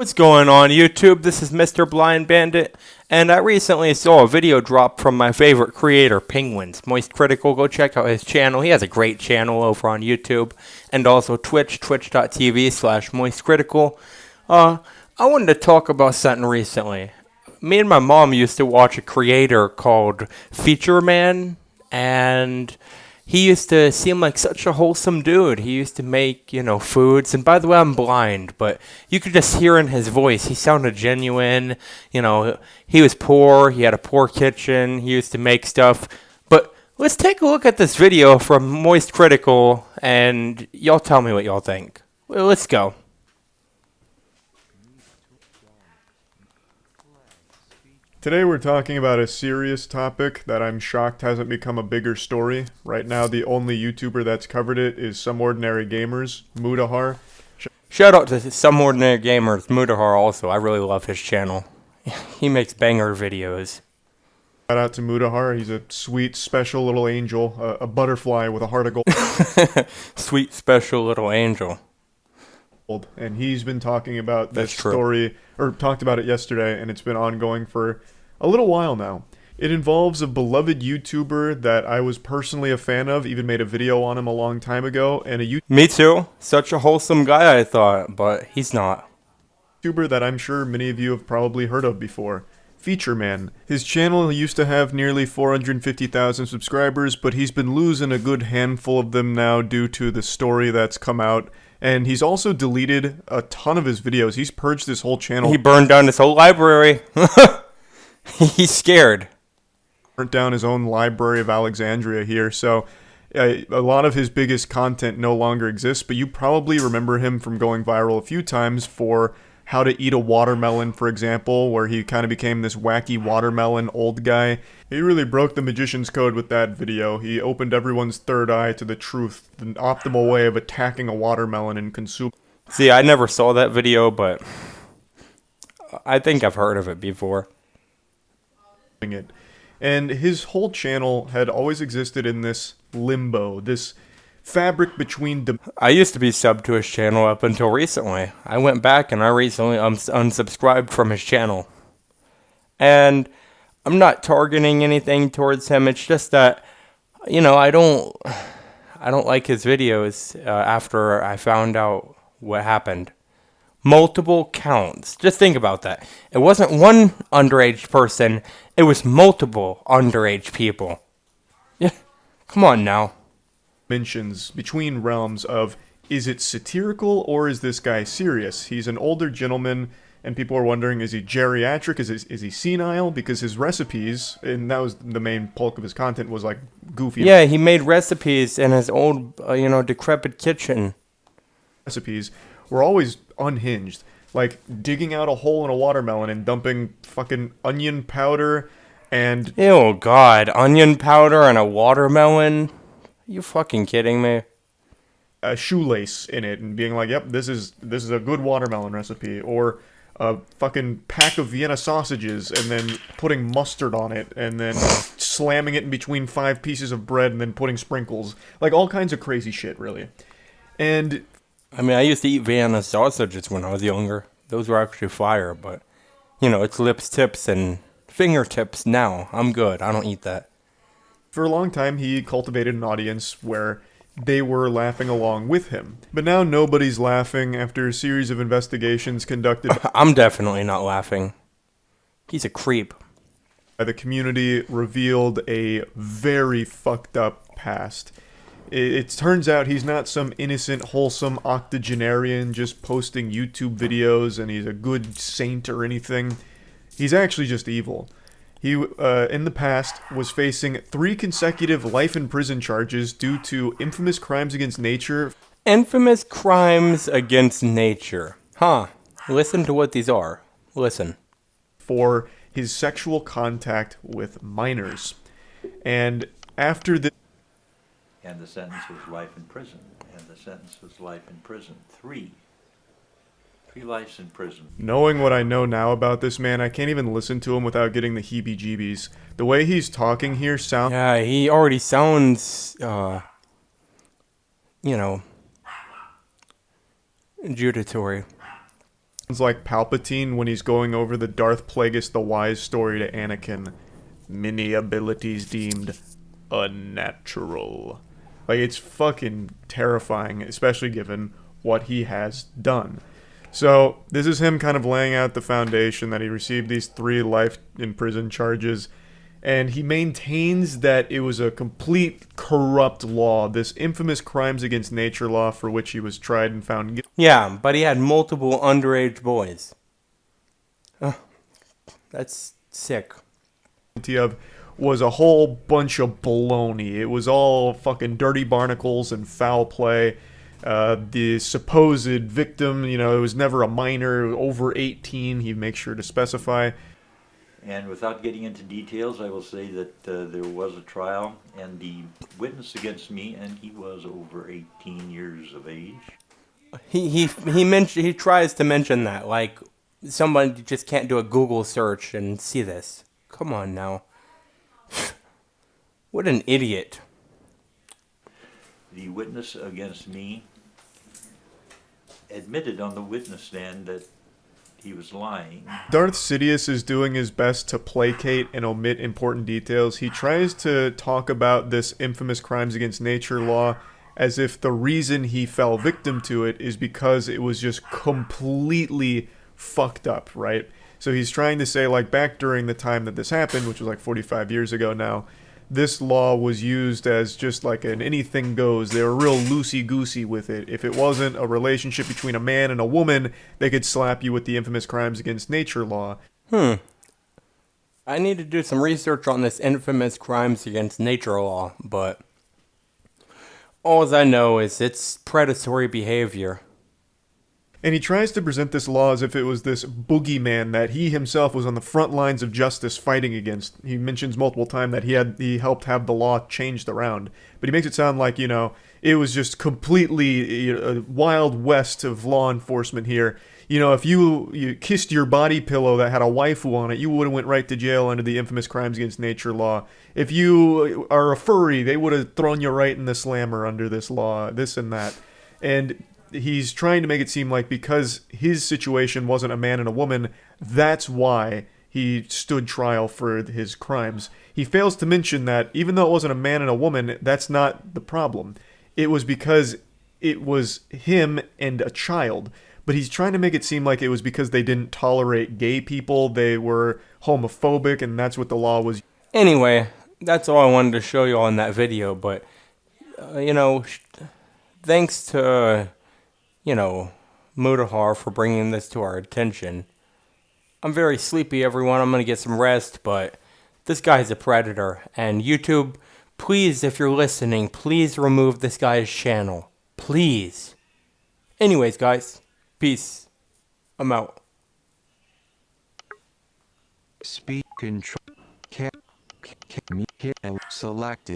What's going on YouTube? This is Mr. Blindbandit, and I recently saw a video drop from my favorite creator, Penguins. Moist Critical, go check out his channel. He has a great channel over on YouTube, and also Twitch, twitch.tv/moistcritical. I wanted to talk about something recently. Me and my mom used to watch a creator called Featureman, and he used to seem like such a wholesome dude. He used to make, foods. And by the way, I'm blind, but you could just hear in his voice. He sounded genuine. He was poor. He had a poor kitchen. He used to make stuff. But let's take a look at this video from Moist Critical, and y'all tell me what y'all think. Well, let's go. Today we're talking about a serious topic that I'm shocked hasn't become a bigger story. Right now the only YouTuber that's covered it is Some Ordinary Gamers, Mudahar. Shout out to Some Ordinary Gamers, Mudahar also. I really love his channel. He makes banger videos. Shout out to Mudahar. He's a sweet, special little angel, a butterfly with a heart of gold. Sweet, special little angel. And he's been talking about this story, or talked about it yesterday, and it's been ongoing for a little while now. It involves a beloved YouTuber that I was personally a fan of, even made a video on him a long time ago, and Me too. Such a wholesome guy, I thought, but he's not. YouTuber that I'm sure many of you have probably heard of before. Featureman. His channel used to have nearly 450,000 subscribers, but he's been losing a good handful of them now due to the story that's come out. And he's also deleted a ton of his videos. He's purged this whole channel. He burned down his whole library. He's scared. Burnt down his own Library of Alexandria here. So a lot of his biggest content no longer exists. But you probably remember him from going viral a few times for how to eat a watermelon, for example, where he kind of became this wacky watermelon old guy. He really broke the magician's code with that video. He opened everyone's third eye to the truth, the optimal way of attacking a watermelon and consuming. See, I never saw that video, but I think I've heard of it before. It. And his whole channel had always existed in this limbo, this fabric between the... I used to be subbed to his channel up until recently. I went back and I recently unsubscribed from his channel. And I'm not targeting anything towards him. It's just that, I don't like his videos after I found out what happened. Multiple counts. Just think about that. It wasn't one underage person. It was multiple underage people. Yeah, come on now. Mentions between realms of, is it satirical or is this guy serious? He's an older gentleman, and people are wondering, is he geriatric? Is he senile? Because his recipes, and that was the main bulk of his content, was like goofy. Yeah, he made recipes in his old, decrepit kitchen. Recipes were always unhinged, like digging out a hole in a watermelon and dumping fucking onion powder and... Ew, God, onion powder and a watermelon? You fucking kidding me? A shoelace in it and being like, yep, this is a good watermelon recipe, or a fucking pack of Vienna sausages and then putting mustard on it and then slamming it in between 5 pieces of bread and then putting sprinkles, like all kinds of crazy shit, really. And I mean, I used to eat Vienna sausages when I was younger. Those were actually fire, but it's lips, tips, and fingertips now. I'm good. I don't eat that. For a long time, he cultivated an audience where they were laughing along with him. But now nobody's laughing after a series of investigations conducted... I'm definitely not laughing. He's a creep. The community revealed a very fucked up past. It turns out he's not some innocent, wholesome octogenarian just posting YouTube videos and he's a good saint or anything. He's actually just evil. He, in the past, was facing 3 consecutive life in prison charges due to infamous crimes against nature. Infamous crimes against nature. Huh. Listen to what these are. Listen. For his sexual contact with minors. And after this... And the sentence was life in prison. And the sentence was life in prison. 3 lives in prison. Knowing what I know now about this man, I can't even listen to him without getting the heebie-jeebies. The way he's talking here sounds... Yeah, he already sounds, adjudicatory. It's like Palpatine when he's going over the Darth Plagueis the Wise story to Anakin. Many abilities deemed unnatural. Like, it's fucking terrifying, especially given what he has done. So, this is him kind of laying out the foundation that he received these 3 life in prison charges, and he maintains that it was a complete corrupt law, this infamous crimes against nature law for which he was tried and found guilty. Yeah, but he had multiple underage boys. That's sick. Of was a whole bunch of baloney. It was all fucking dirty barnacles and foul play. The supposed victim, you know, it was never a minor, over 18, he'd make sure to specify. And without getting into details, I will say that there was a trial, and the witness against me, and he was over 18 years of age. He tries to mention that, like, somebody just can't do a Google search and see this. Come on now. What an idiot. The witness against me admitted on the witness stand that he was lying. Darth Sidious is doing his best to placate and omit important details. He tries to talk about this infamous crimes against nature law as if the reason he fell victim to it is because it was just completely fucked up, right? So he's trying to say, like, back during the time that this happened, which was like 45 years ago now, this law was used as just like an anything goes. They were real loosey-goosey with it. If it wasn't a relationship between a man and a woman, they could slap you with the infamous crimes against nature law. I need to do some research on this infamous crimes against nature law, but all I know is it's predatory behavior. And he tries to present this law as if it was this boogeyman that he himself was on the front lines of justice fighting against. He mentions multiple times that he helped have the law changed around. But he makes it sound like, you know, it was just completely a wild west of law enforcement here. You know, if you kissed your body pillow that had a waifu on it, you would have went right to jail under the infamous crimes against nature law. If you are a furry, they would have thrown you right in the slammer under this law, this and that. And he's trying to make it seem like because his situation wasn't a man and a woman, that's why he stood trial for his crimes. He fails to mention that even though it wasn't a man and a woman, that's not the problem. It was because it was him and a child. But he's trying to make it seem like it was because they didn't tolerate gay people, they were homophobic, and that's what the law was. Anyway, that's all I wanted to show you on that video, but, you know, thanks to, you know, Mudahar for bringing this to our attention. I'm very sleepy, everyone. I'm going to get some rest, but this guy's a predator. And YouTube, please, if you're listening, please remove this guy's channel. Please. Anyways, guys, peace. I'm out. Speed control. Selected.